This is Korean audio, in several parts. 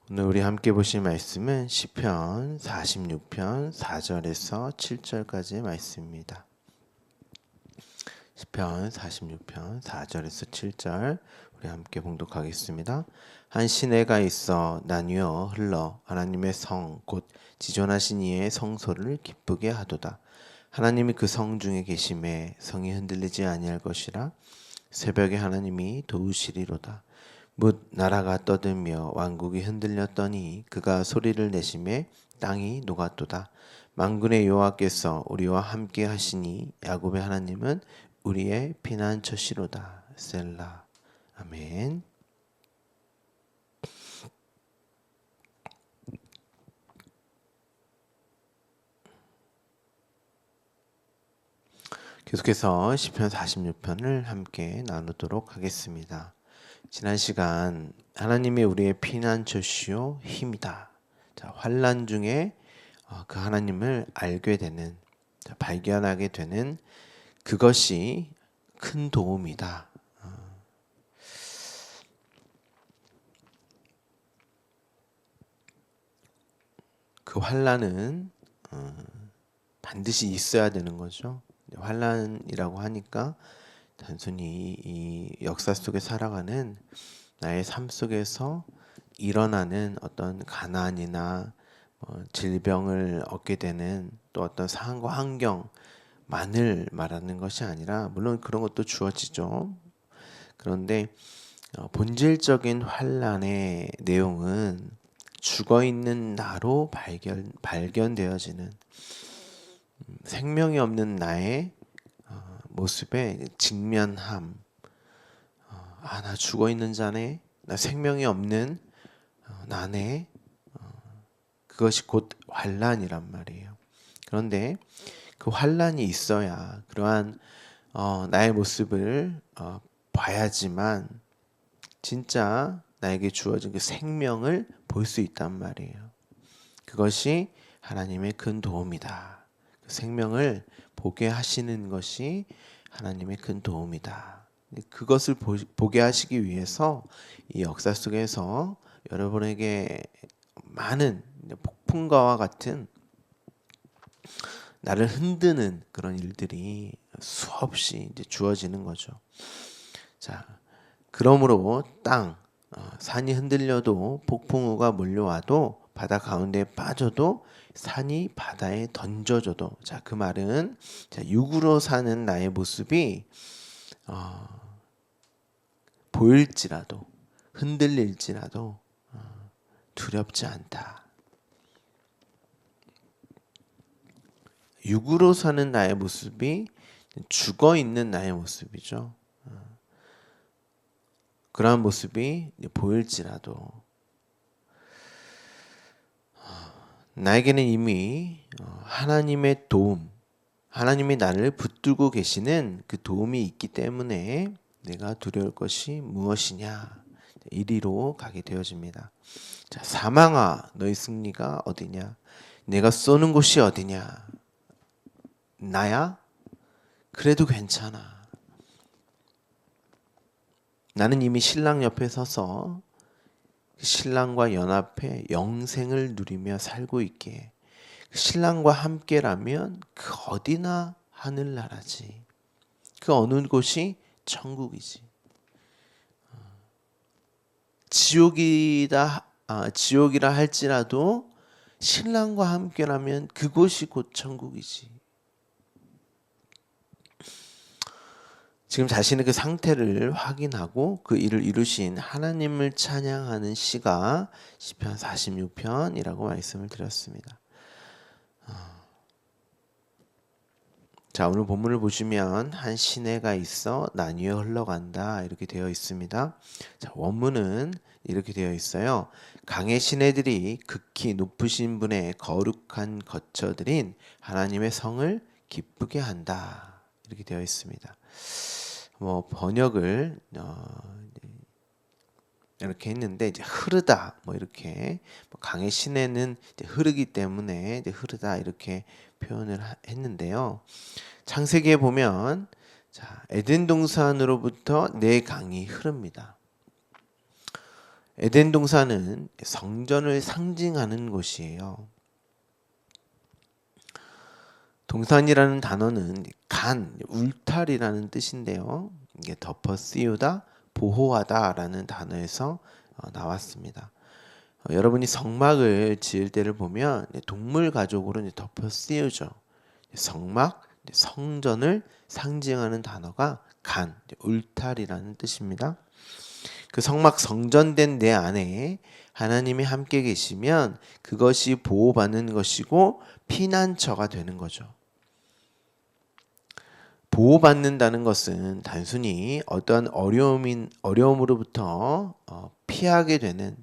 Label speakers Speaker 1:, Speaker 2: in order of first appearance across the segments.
Speaker 1: 오늘 우리 함께 보실 말씀은 시편 46편 4절에서 7절까지의 말씀입니다. 시편 46편 4절에서 7절 우리 함께 봉독하겠습니다. 한 시내가 있어 나뉘어 흘러 하나님의 성 곧 지존하신 이의 성소를 기쁘게 하도다. 하나님이 그 성 중에 계심에 성이 흔들리지 아니할 것이라. 새벽에 하나님이 도우시리로다. 뭇 나라가 떠들며 왕국이 흔들렸더니 그가 소리를 내심에 땅이 녹았도다. 만군의 여호와께서 우리와 함께 하시니 야곱의 하나님은 우리의 피난처시로다. 셀라. 아멘. 계속해서 시편 46편을 함께 나누도록 하겠습니다. 지난 시간 하나님이 우리의 피난처시요 힘이다. 자, 환난 중에 그 하나님을 알게 되는, 발견하게 되는 그것이 큰 도움이다. 그 환난은 반드시 있어야 되는 거죠. 환난이라고 하니까 단순히 이 역사 속에 살아가는 나의 삶 속에서 일어나는 어떤 가난이나 질병을 얻게 되는 또 어떤 상황과 환경만을 말하는 것이 아니라, 물론 그런 것도 주어지죠. 그런데 본질적인 환난의 내용은 죽어있는 나로 발견되어지는, 생명이 없는 나의 모습에 직면함. 나 죽어있는 자네, 나 생명이 없는 나네. 그것이 곧 환난이란 말이에요. 그런데 그 환난이 있어야 그러한 나의 모습을 봐야지만 진짜 나에게 주어진 그 생명을 볼 수 있단 말이에요. 그것이 하나님의 큰 도움이다. 그 생명을 보게 하시는 것이 하나님의 큰 도움이다. 그것을 보게 하시기 위해서 이 역사 속에서 여러분에게 많은 폭풍과와 같은 나를 흔드는 그런 일들이 수없이 이제 주어지는 거죠. 자, 그러므로 산이 흔들려도 폭풍우가 몰려와도 바다 가운데에 빠져도 산이 바다에 던져져도, 자, 그 말은 육으로 사는 나의 모습이 보일지라도 흔들릴지라도 두렵지 않다. 육으로 사는 나의 모습이 죽어 있는 나의 모습이죠. 그러한 모습이 보일지라도 나에게는 이미 하나님의 도움, 하나님이 나를 붙들고 계시는 그 도움이 있기 때문에 내가 두려울 것이 무엇이냐, 이리로 가게 되어집니다. 자, 사망아 너의 승리가 어디냐, 내가 쏘는 곳이 어디냐, 나야? 그래도 괜찮아. 나는 이미 신랑 옆에 서서 신랑과 연합해 영생을 누리며 살고 있기에 신랑과 함께라면 그 어디나 하늘나라지. 그 어느 곳이 천국이지. 지옥이라 할지라도 신랑과 함께라면 그곳이 곧 천국이지. 지금 자신의 그 상태를 확인하고 그 일을 이루신 하나님을 찬양하는 시가 시편 46편이라고 말씀을 드렸습니다. 자, 오늘 본문을 보시면 한 시내가 있어 나뉘어 흘러간다 이렇게 되어 있습니다. 자, 원문은 이렇게 되어 있어요. 강의 시내들이 극히 높으신 분의 거룩한 거처들인 하나님의 성을 기쁘게 한다 이렇게 되어 있습니다. 번역을 이렇게 했는데 이제 흐르다 이렇게 강의 시내는 이제 흐르기 때문에 이제 흐르다 이렇게 표현을 했는데요. 창세기에 보면 자, 에덴 동산으로부터 네 강이 흐릅니다. 에덴 동산은 성전을 상징하는 곳이에요. 동산이라는 단어는 간, 울타리라는 뜻인데요. 이게 덮어 씌우다, 보호하다라는 단어에서 나왔습니다. 여러분이 성막을 지을 때를 보면 동물 가죽으로 덮어 씌우죠. 성막, 성전을 상징하는 단어가 간, 울타리라는 뜻입니다. 그 성막 성전된 내 안에 하나님이 함께 계시면 그것이 보호받는 것이고 피난처가 되는 거죠. 보호받는다는 것은 단순히 어떠한 어려움으로부터 피하게 되는,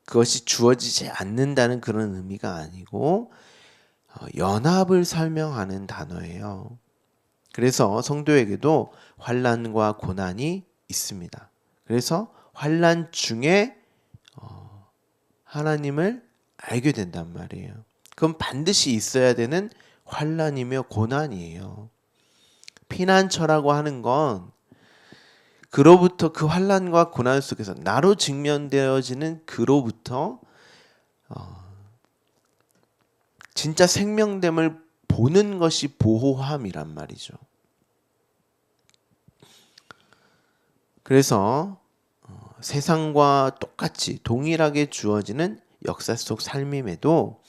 Speaker 1: 그것이 주어지지 않는다는 그런 의미가 아니고 연합을 설명하는 단어예요. 그래서 성도에게도 환난과 고난이 있습니다. 그래서 환난 중에 하나님을 알게 된단 말이에요. 그럼 반드시 있어야 되는 환난이며 고난이에요. 피난처라고 하는 건 그로부터, 그 환난과 고난 속에서 나로 직면되어지는 그로부터 진짜 생명됨을 보는 것이 보호함이란 말이죠. 그래서 세상과 똑같이 동일하게 주어지는 역사 속 삶임에도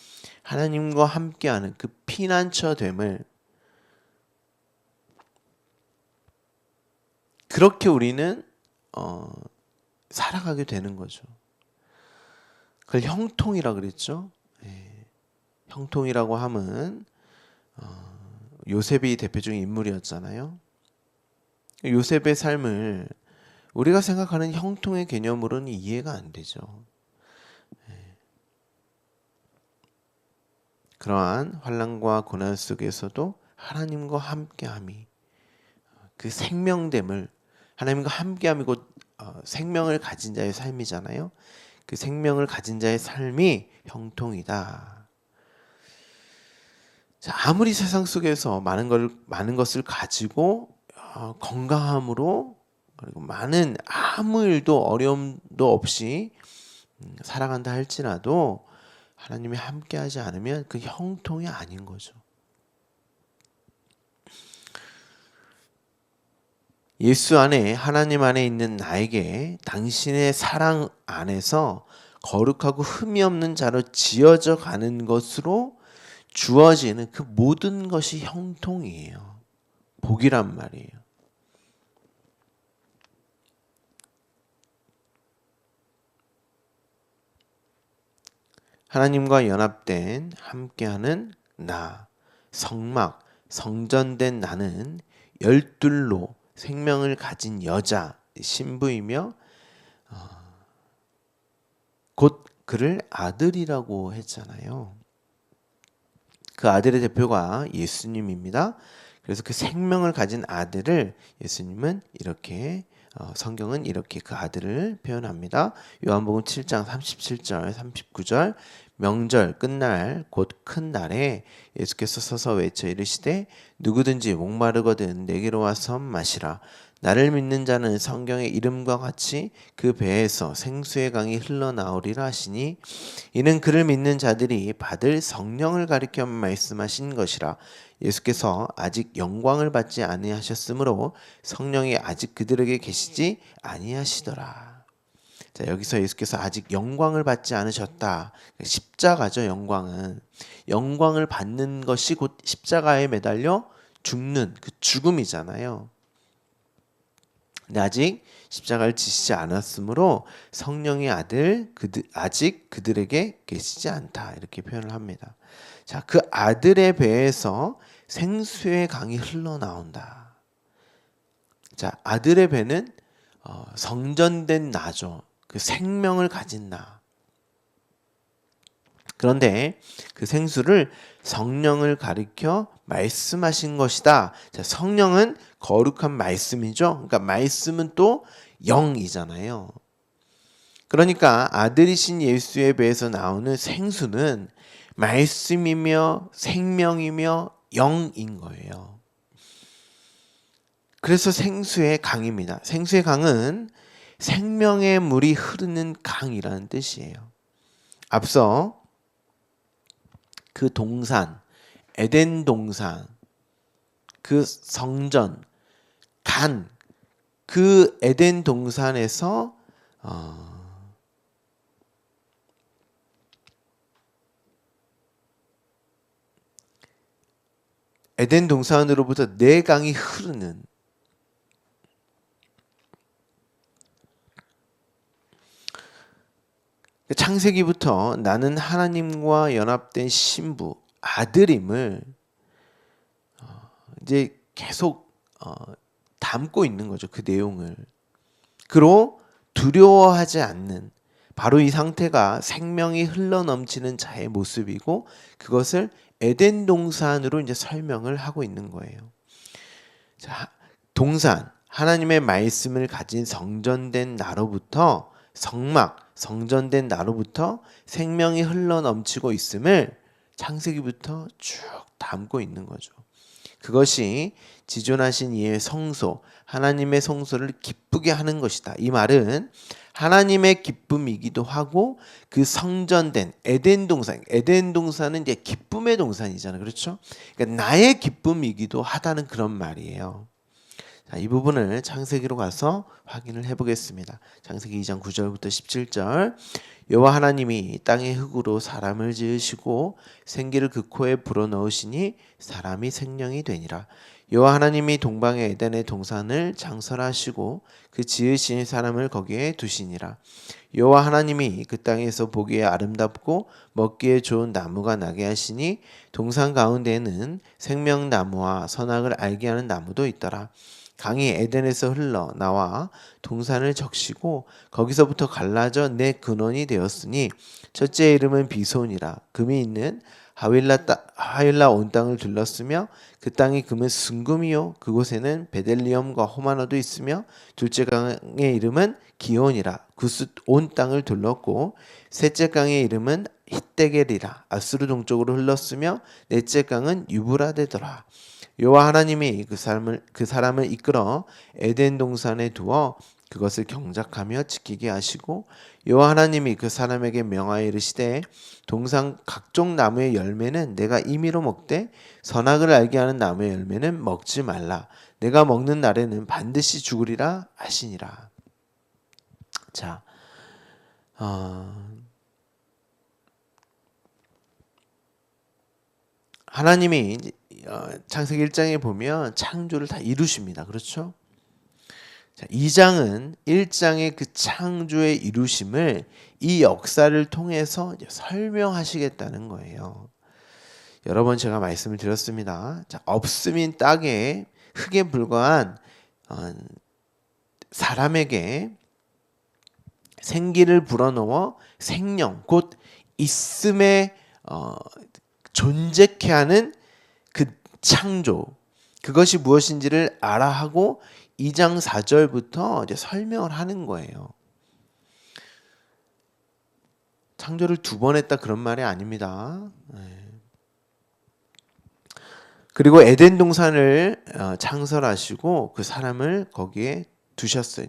Speaker 1: 하나님과 함께하는 그 피난처됨을, 그렇게 우리는 살아가게 되는 거죠. 그걸 형통이라 그랬죠. 형통이라고 함은 요셉이 대표적인 인물이었잖아요. 요셉의 삶을 우리가 생각하는 형통의 개념으로는 이해가 안 되죠. 그러한 환난과 고난 속에서도 하나님과 함께함이, 그 생명됨을, 하나님과 함께함이 곧 생명을 가진 자의 삶이잖아요. 그 생명을 가진 자의 삶이 형통이다. 자, 아무리 세상 속에서 많은 것을 가지고 건강함으로, 그리고 많은 아무 일도 어려움도 없이 살아간다 할지라도 하나님이 함께하지 않으면 그 형통이 아닌 거죠. 예수 안에, 하나님 안에 있는 나에게 당신의 사랑 안에서 거룩하고 흠이 없는 자로 지어져 가는 것으로 주어지는 그 모든 것이 형통이에요. 복이란 말이에요. 하나님과 연합된 함께하는 나, 성막, 성전된 나는 열둘로 생명을 가진 여자, 신부이며 곧 그를 아들이라고 했잖아요. 그 아들의 대표가 예수님입니다. 그래서 그 생명을 가진 아들을 예수님은 이렇게, 성경은 이렇게 그 아들을 표현합니다. 요한복음 7장 37절 39절, 명절 끝날 곧 큰 날에 예수께서 서서 외쳐 이르시되 누구든지 목마르거든 내게로 와서 마시라. 나를 믿는 자는 성경의 이름과 같이 그 배에서 생수의 강이 흘러나오리라 하시니, 이는 그를 믿는 자들이 받을 성령을 가리켜 말씀하신 것이라. 예수께서 아직 영광을 받지 아니하셨으므로 성령이 아직 그들에게 계시지 아니하시더라. 자, 여기서 예수께서 아직 영광을 받지 않으셨다. 십자가죠. 영광을 받는 것이 곧 십자가에 매달려 죽는 그 죽음이잖아요. 근데 아직 십자가를 지시지 않았으므로 성령의 아들 아직 그들에게 계시지 않다, 이렇게 표현을 합니다. 자, 그 아들의 배에서 생수의 강이 흘러나온다. 자, 아들의 배는 성전된 나죠. 그 생명을 가진 나. 그런데 그 생수를 성령을 가리켜 말씀하신 것이다. 자, 성령은 거룩한 말씀이죠. 그러니까 말씀은 또 영이잖아요. 그러니까 아들이신 예수의 배에서 나오는 생수는 말씀이며 생명이며 영인 거예요. 그래서 생수의 강입니다. 생수의 강은 생명의 물이 흐르는 강이라는 뜻이에요. 앞서 그 동산, 에덴 동산, 그 성전, 그 에덴 동산에서 에덴 동산으로부터 네 강이 흐르는, 창세기부터 나는 하나님과 연합된 신부, 아들임을 이제 계속 담고 있는 거죠. 그 내용을. 그로 두려워하지 않는, 바로 이 상태가 생명이 흘러넘치는 자의 모습이고, 그것을 에덴 동산으로 이제 설명을 하고 있는 거예요. 자, 동산, 하나님의 말씀을 가진 성전된 나로부터, 성전된 나로부터 생명이 흘러넘치고 있음을 창세기부터 쭉 담고 있는 거죠. 그것이 지존하신 이의 성소, 하나님의 성소를 기쁘게 하는 것이다. 이 말은 하나님의 기쁨이기도 하고, 그 성전된 에덴 동산은 이제 기쁨의 동산이잖아요. 그렇죠? 그러니까 나의 기쁨이기도 하다는 그런 말이에요. 자, 이 부분을 창세기로 가서 확인을 해보겠습니다. 창세기 2장 9절부터 17절. 여호와 하나님이 땅의 흙으로 사람을 지으시고 생기를 그 코에 불어넣으시니 사람이 생명이 되니라. 여호와 하나님이 동방의 에덴의 동산을 장설하시고 그 지으신 사람을 거기에 두시니라. 여호와 하나님이 그 땅에서 보기에 아름답고 먹기에 좋은 나무가 나게 하시니 동산 가운데에는 생명나무와 선악을 알게 하는 나무도 있더라. 강이 에덴에서 흘러 나와 동산을 적시고 거기서부터 갈라져 네 근원이 되었으니 첫째 이름은 비손이라. 금이 있는 하윌라 온 땅을 둘렀으며 그 땅이 금은 순금이요 그곳에는 베델리엄과 호마노도 있으며 둘째 강의 이름은 기온이라. 구스 온 땅을 둘렀고 셋째 강의 이름은 히데겔이라. 아수르 동쪽으로 흘렀으며 넷째 강은 유브라데더라. 여호와 하나님이 그 사람을 이끌어 에덴 동산에 두어 그것을 경작하며 지키게 하시고, 여호와 하나님이 그 사람에게 명하여 이르시되 동산 각종 나무의 열매는 내가 임의로 먹되 선악을 알게 하는 나무의 열매는 먹지 말라. 내가 먹는 날에는 반드시 죽으리라 하시니라. 자, 하나님이 창세기 1장에 보면 창조를 다 이루십니다. 그렇죠? 자, 2장은 1장의 그 창조의 이루심을 이 역사를 통해서 이제 설명하시겠다는 거예요. 여러 번 제가 말씀을 드렸습니다. 자, 없음인 땅에 흙에 불과한 사람에게 생기를 불어넣어 생명, 곧 있음에 존재케 하는 그 창조, 그것이 무엇인지를 알아 하고 2장 4절부터 이제 설명을 하는 거예요. 창조를 두 번 했다 그런 말이 아닙니다. 그리고 에덴 동산을 창설하시고 그 사람을 거기에 두셨어요.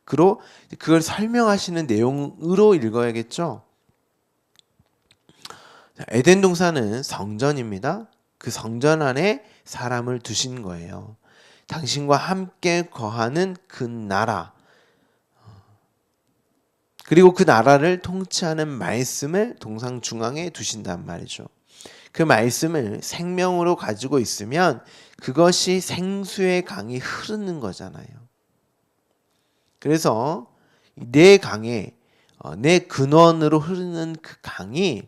Speaker 1: 그걸 설명하시는 내용으로 읽어야겠죠. 에덴 동산은 성전입니다. 그 성전 안에 사람을 두신 거예요. 당신과 함께 거하는 그 나라, 그리고 그 나라를 통치하는 말씀을 동상 중앙에 두신단 말이죠. 그 말씀을 생명으로 가지고 있으면 그것이 생수의 강이 흐르는 거잖아요. 그래서 내 강에, 내 근원으로 흐르는 그 강이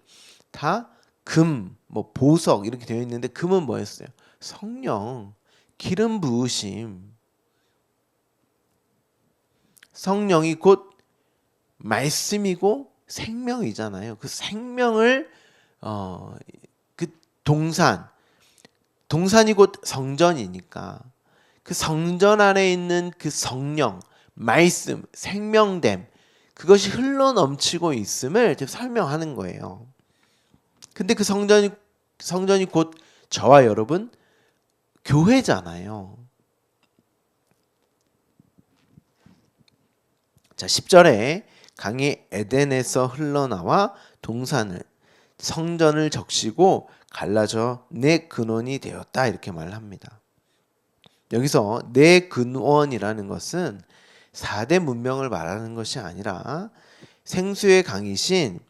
Speaker 1: 다 금, 보석 이렇게 되어 있는데, 금은 뭐였어요? 성령, 기름 부으심. 성령이 곧 말씀이고 생명이잖아요. 그 생명을 그 동산이 곧 성전이니까 그 성전 안에 있는 그 성령, 말씀, 생명됨, 그것이 흘러넘치고 있음을 설명하는 거예요. 근데 그 성전이 곧 저와 여러분 교회잖아요. 자, 10절에 강이 에덴에서 흘러나와 동산을 성전을 적시고 갈라져 내 근원이 되었다 이렇게 말을 합니다. 여기서 내 근원이라는 것은 4대 문명을 말하는 것이 아니라 생수의 강이신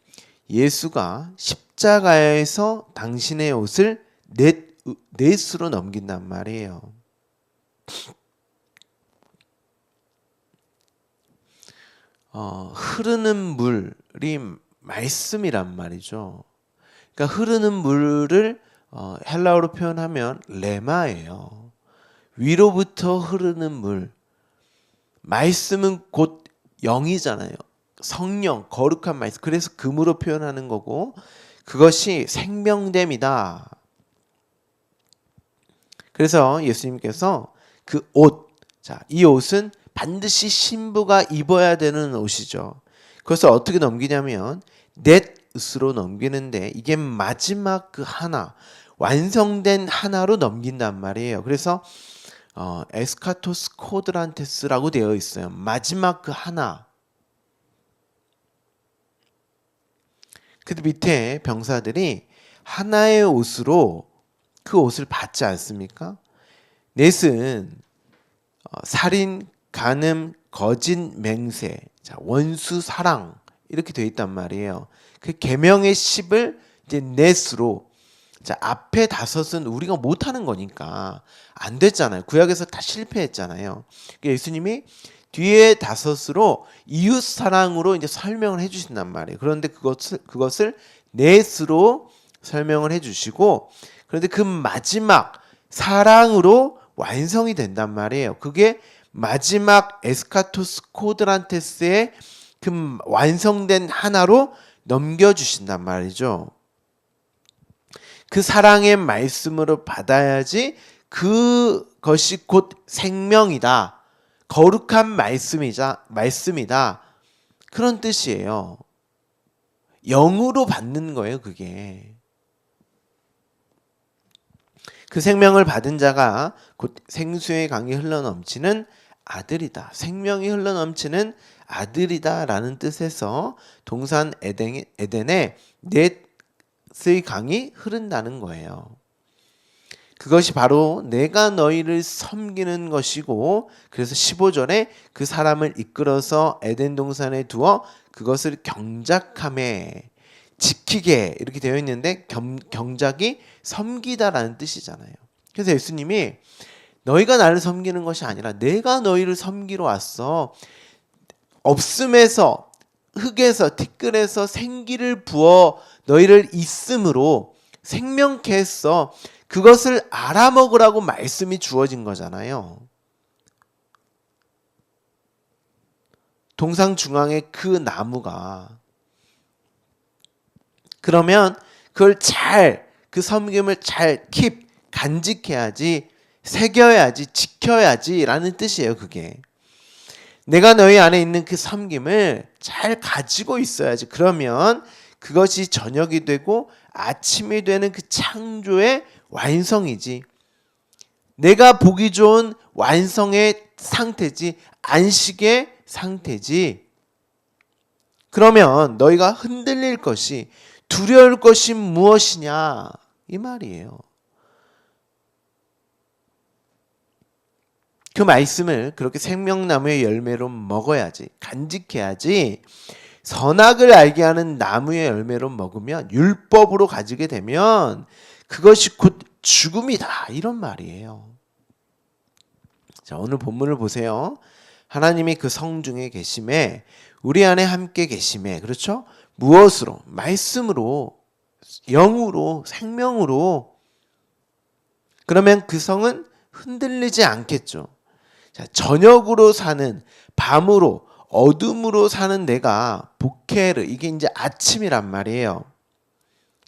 Speaker 1: 예수가 십자가에서 당신의 옷을 넷으로 넘긴단 말이에요. 흐르는 물이 말씀이란 말이죠. 그러니까 흐르는 물을 헬라어로 표현하면 레마예요. 위로부터 흐르는 물. 말씀은 곧 영이잖아요. 성령, 거룩한 말씀. 그래서 금으로 표현하는 거고 그것이 생명됨이다. 그래서 예수님께서 그 옷, 자, 이 옷은 반드시 신부가 입어야 되는 옷이죠. 그것을 어떻게 넘기냐면 넷으로 넘기는데 이게 마지막 그 하나, 완성된 하나로 넘긴단 말이에요. 그래서 에스카토스 코드란테스라고 되어 있어요. 마지막 그 하나. 그 밑에 병사들이 하나의 옷으로 그 옷을 받지 않습니까? 넷은 살인, 간음, 거짓, 맹세, 자, 원수, 사랑 이렇게 되어 있단 말이에요. 그 계명의 10을 이제 넷으로, 자, 앞에 5은 우리가 못하는 거니까 안 됐잖아요. 구약에서 다 실패했잖아요. 예수님이 뒤에 5으로 이웃 사랑으로 이제 설명을 해주신단 말이에요. 그런데 그것을 넷으로 설명을 해주시고, 그런데 그 마지막 사랑으로 완성이 된단 말이에요. 그게 마지막 에스카토스 코드란테스의 그 완성된 하나로 넘겨주신단 말이죠. 그 사랑의 말씀으로 받아야지 그것이 곧 생명이다. 거룩한 말씀이다. 그런 뜻이에요. 영으로 받는 거예요, 그게. 그 생명을 받은 자가 곧 생수의 강이 흘러넘치는 아들이다. 생명이 흘러넘치는 아들이다 라는 뜻에서 동산 에덴에 넷의 강이 흐른다는 거예요. 그것이 바로 내가 너희를 섬기는 것이고, 그래서 15절에 그 사람을 이끌어서 에덴 동산에 두어 그것을 경작하매, 지키게 이렇게 되어 있는데 경작이 섬기다라는 뜻이잖아요. 그래서 예수님이 너희가 나를 섬기는 것이 아니라 내가 너희를 섬기러 왔어. 없음에서, 흙에서, 티끌에서 생기를 부어 너희를 있음으로 생명케 했어. 그것을 알아먹으라고 말씀이 주어진 거잖아요. 동상 중앙에 그 나무가, 그러면 그걸 그 섬김을 잘 간직해야지, 새겨야지, 지켜야지 라는 뜻이에요. 그게 내가 너희 안에 있는 그 섬김을 잘 가지고 있어야지. 그러면 그것이 저녁이 되고 아침이 되는 그 창조의 완성이지. 내가 보기 좋은 완성의 상태지, 안식의 상태지. 그러면 너희가 흔들릴 것이, 두려울 것이 무엇이냐 이 말이에요. 그 말씀을 그렇게 생명나무의 열매로 먹어야지, 간직해야지. 선악을 알게 하는 나무의 열매로 먹으면, 율법으로 가지게 되면 그것이 곧 죽음이다 이런 말이에요. 자, 오늘 본문을 보세요. 하나님이 그 성중에 계심에, 우리 안에 함께 계심에, 그렇죠? 무엇으로? 말씀으로, 영으로, 생명으로. 그러면 그 성은 흔들리지 않겠죠. 자, 저녁으로 사는, 밤으로, 어둠으로 사는 내가 보케르, 이게 이제 아침이란 말이에요.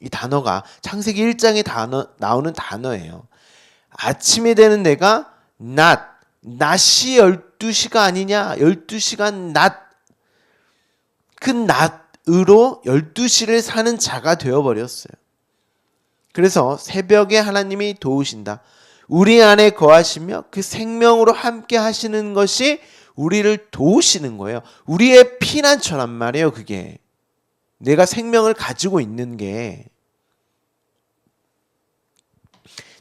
Speaker 1: 이 단어가 창세기 1장에 나오는 단어예요. 아침이 되는 내가 낮이 12시가 아니냐? 12시간 낮. 그 낮으로 12시를 사는 자가 되어버렸어요. 그래서 새벽에 하나님이 도우신다. 우리 안에 거하시며 그 생명으로 함께 하시는 것이 우리를 도우시는 거예요. 우리의 피난처란 말이에요. 그게 내가 생명을 가지고 있는 게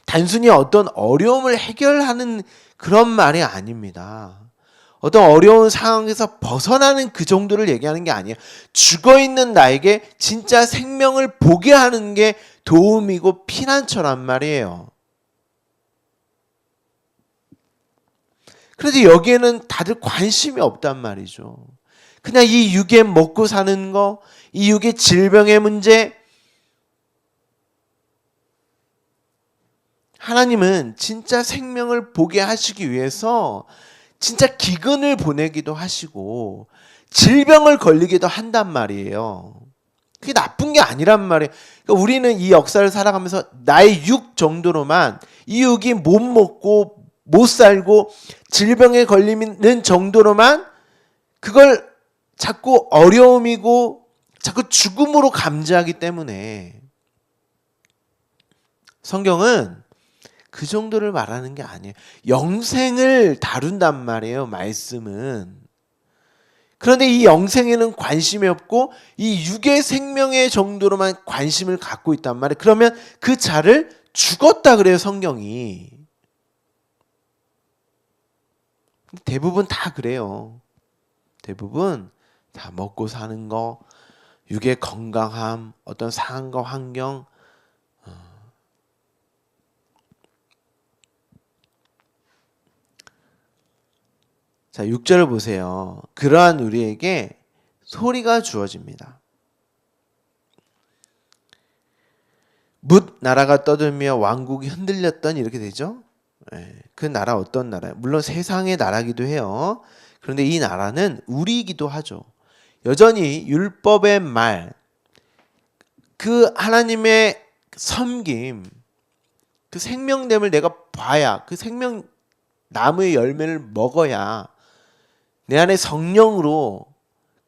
Speaker 1: 단순히 어떤 어려움을 해결하는 그런 말이 아닙니다. 어떤 어려운 상황에서 벗어나는 그 정도를 얘기하는 게 아니에요. 죽어있는 나에게 진짜 생명을 보게 하는 게 도움이고 피난처란 말이에요. 그런데 여기에는 다들 관심이 없단 말이죠. 그냥 이 육에 먹고 사는 거, 이 육의 질병의 문제, 하나님은 진짜 생명을 보게 하시기 위해서 진짜 기근을 보내기도 하시고 질병을 걸리기도 한단 말이에요. 그게 나쁜 게 아니란 말이에요. 그러니까 우리는 이 역사를 살아가면서 나의 육 정도로만 이 육이 못 먹고 못 살고 질병에 걸리는 정도로만 그걸 자꾸 어려움이고 자꾸 죽음으로 감지하기 때문에 성경은 그 정도를 말하는 게 아니에요. 영생을 다룬단 말이에요. 말씀은. 그런데 이 영생에는 관심이 없고 이 육의 생명의 정도로만 관심을 갖고 있단 말이에요. 그러면 그 자를 죽었다 그래요. 성경이. 대부분 다 그래요. 대부분 다 먹고 사는 거, 육의 건강함, 어떤 상황과 환경, 자, 6절을 보세요. 그러한 우리에게 소리가 주어집니다. 뭇 나라가 떠들며 왕국이 흔들렸던 이렇게 되죠. 그 나라 어떤 나라예요? 물론 세상의 나라기도 해요. 그런데 이 나라는 우리이기도 하죠. 여전히 율법의 말, 그 하나님의 섬김, 그 생명됨을 내가 봐야, 그 생명 나무의 열매를 먹어야 내 안에 성령으로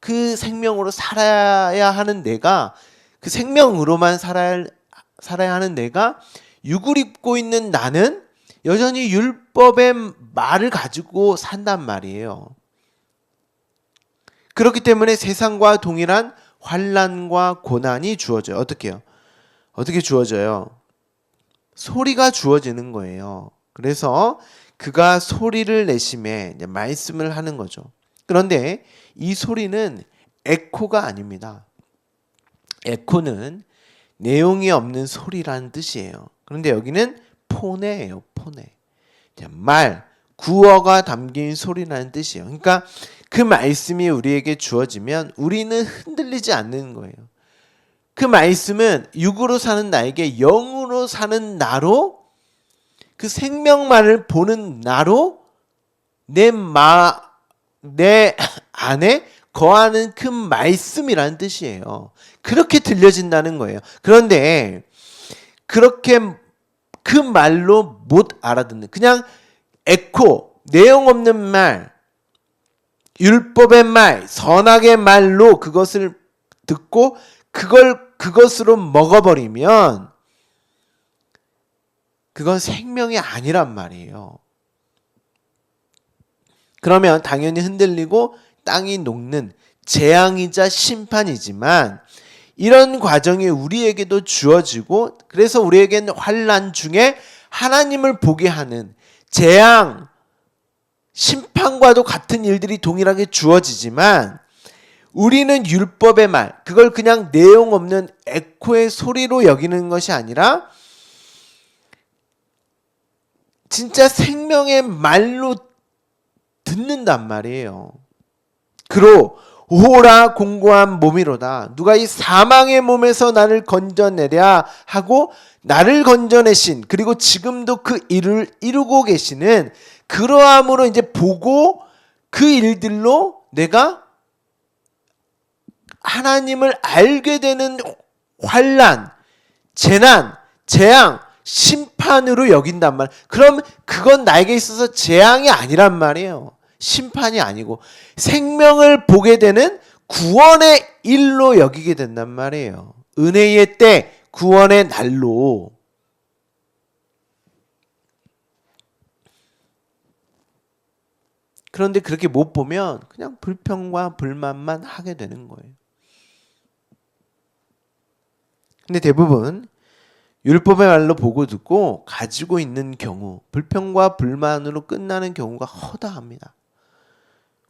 Speaker 1: 그 생명으로 살아야 하는 내가, 그 생명으로만 살아야 하는 내가, 육을 입고 있는 나는 여전히 율법의 말을 가지고 산단 말이에요. 그렇기 때문에 세상과 동일한 환난과 고난이 주어져요. 어떻게요? 어떻게 주어져요? 소리가 주어지는 거예요. 그래서 그가 소리를 내심에 이제 말씀을 하는 거죠. 그런데 이 소리는 에코가 아닙니다. 에코는 내용이 없는 소리라는 뜻이에요. 그런데 여기는 포네예요. 포네. 말, 구어가 담긴 소리라는 뜻이에요. 그러니까 그 말씀이 우리에게 주어지면 우리는 흔들리지 않는 거예요. 그 말씀은 육으로 사는 나에게 영으로 사는 나로, 그 생명만을 보는 나로 내 안에 거하는 그 말씀이라는 뜻이에요. 그렇게 들려진다는 거예요. 그런데 그렇게 그 말로 못 알아듣는, 그냥 에코, 내용 없는 말, 율법의 말, 선악의 말로 그것을 듣고 그것으로 먹어버리면 그건 생명이 아니란 말이에요. 그러면 당연히 흔들리고 땅이 녹는 재앙이자 심판이지만 이런 과정이 우리에게도 주어지고, 그래서 우리에게는 환난 중에 하나님을 보게 하는 재앙, 심판과도 같은 일들이 동일하게 주어지지만 우리는 율법의 말, 그걸 그냥 내용 없는 에코의 소리로 여기는 것이 아니라 진짜 생명의 말로 듣는단 말이에요. 그로 오호라 공고한 몸이로다. 누가 이 사망의 몸에서 나를 건져내랴 하고 나를 건져내신, 그리고 지금도 그 일을 이루고 계시는, 그러함으로 이제 보고 그 일들로 내가 하나님을 알게 되는 환난, 재난, 재앙, 심판으로 여긴단 말. 그럼 그건 나에게 있어서 재앙이 아니란 말이에요. 심판이 아니고 생명을 보게 되는 구원의 일로 여기게 된단 말이에요. 은혜의 때, 구원의 날로. 그런데 그렇게 못 보면 그냥 불평과 불만만 하게 되는 거예요. 근데 대부분 율법의 말로 보고 듣고 가지고 있는 경우 불평과 불만으로 끝나는 경우가 허다합니다.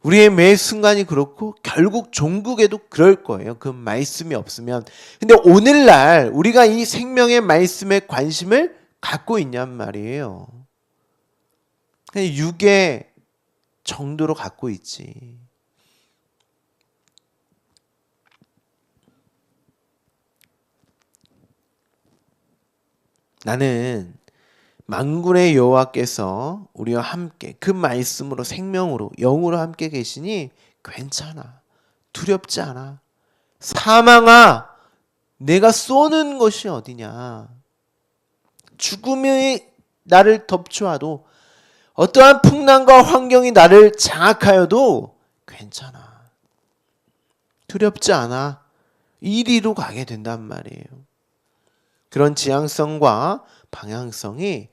Speaker 1: 우리의 매 순간이 그렇고 결국 종국에도 그럴 거예요. 그 말씀이 없으면. 근데 오늘날 우리가 이 생명의 말씀에 관심을 갖고 있냔 말이에요. 그냥 육의 정도로 갖고 있지. 나는 만군의 여호와께서 우리와 함께 그 말씀으로 생명으로 영으로 함께 계시니 괜찮아. 두렵지 않아. 사망아, 내가 쏘는 것이 어디냐. 죽음이 나를 덮쳐와도 어떠한 풍랑과 환경이 나를 장악하여도 괜찮아. 두렵지 않아. 이리로 가게 된단 말이에요. 그런 지향성과 방향성이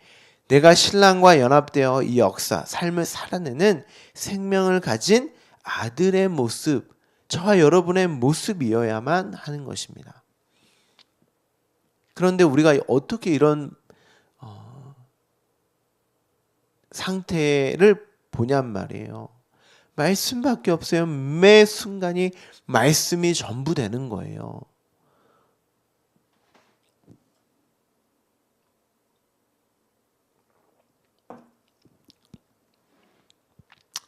Speaker 1: 내가 신랑과 연합되어 이 역사, 삶을 살아내는 생명을 가진 아들의 모습, 저와 여러분의 모습이어야만 하는 것입니다. 그런데 우리가 어떻게 이런 상태를 보냔 말이에요. 말씀밖에 없어요. 매 순간이 말씀이 전부 되는 거예요.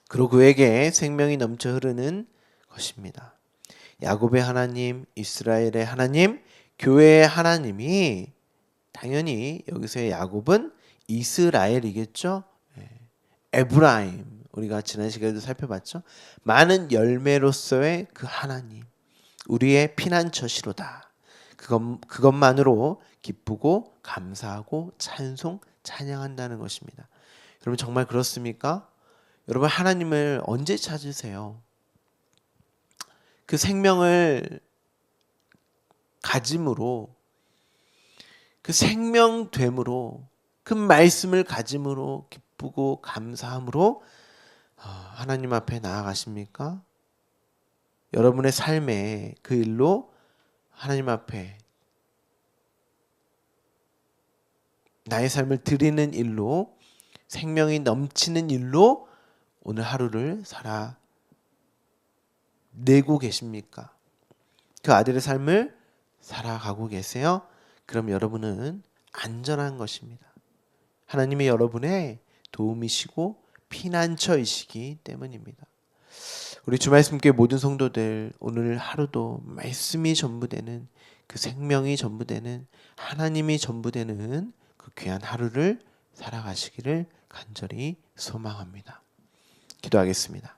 Speaker 1: 그리고 그에게 생명이 넘쳐 흐르는 것입니다. 야곱의 하나님, 이스라엘의 하나님, 교회의 하나님이 당연히 여기서의 야곱은 이스라엘이겠죠. 에브라임, 우리가 지난 시간에도 살펴봤죠. 많은 열매로서의 그 하나님, 우리의 피난처시로다. 그것만으로 기쁘고 감사하고 찬송, 찬양한다는 것입니다. 여러분 정말 그렇습니까? 여러분 하나님을 언제 찾으세요? 그 생명을 가짐으로, 그 생명됨으로, 그 말씀을 가짐으로 기쁘고 감사함으로 하나님 앞에 나아가십니까? 여러분의 삶에 그 일로 하나님 앞에 나의 삶을 드리는 일로, 생명이 넘치는 일로 오늘 하루를 살아내고 계십니까? 그 아들의 삶을 살아가고 계세요? 그럼 여러분은 안전한 것입니다. 하나님이 여러분의 도움이시고 피난처이시기 때문입니다. 우리 주 말씀께 모든 성도들, 오늘 하루도 말씀이 전부되는, 그 생명이 전부되는, 하나님이 전부되는 그 귀한 하루를 살아가시기를 간절히 소망합니다. 기도하겠습니다.